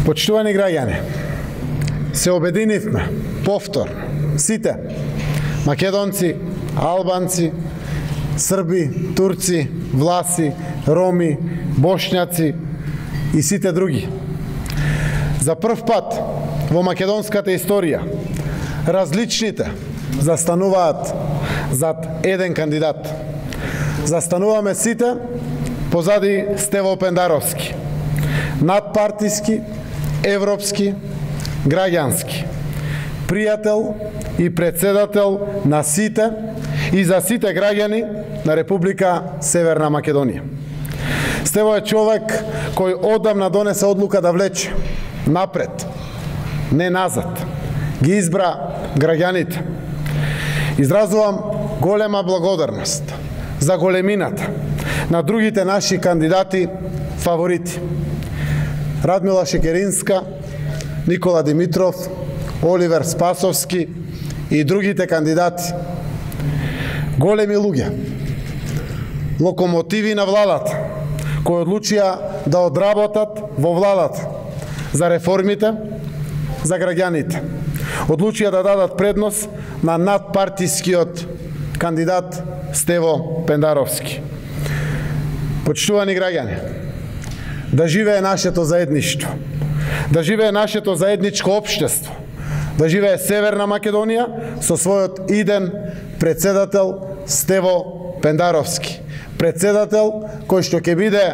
Почитувани граѓани, се обединивме повторно, сите македонци, албанци, срби, турци, власи, роми, бошњаци и сите други. За прв пат во македонската историја различните застануваат зад еден кандидат. Застануваме сите позади Стево Пендаровски, надпартиски, европски, граѓански, пријател и председател на сите и за сите граѓани на Република Северна Македонија. Стево е човек кој одамна донесе одлука да влече напред, не назад. Ги избра граѓаните. Изразувам голема благодарност за големината на другите наши кандидати фаворити. Радмила Шекеринска, Никола Димитров, Оливер Спасовски и другите кандидати. Големи луѓе, локомотиви на владата, кои одлучија да одработат во владата за реформите, за граѓаните. Одлучија да дадат предност на надпартискиот кандидат Стево Пендаровски. Почитувани граѓани, да живее нашето заедништво, да живее нашето заедничко општество, да живее Северна Македонија со својот иден председател Стево Пендаровски. Председател кој што ќе биде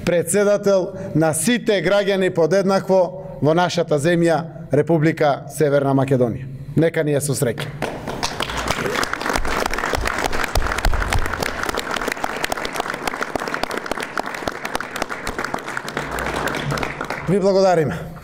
председател на сите граѓани подеднакво во нашата земја Република Северна Македонија. Нека ни е со среќа. Ви благодариме.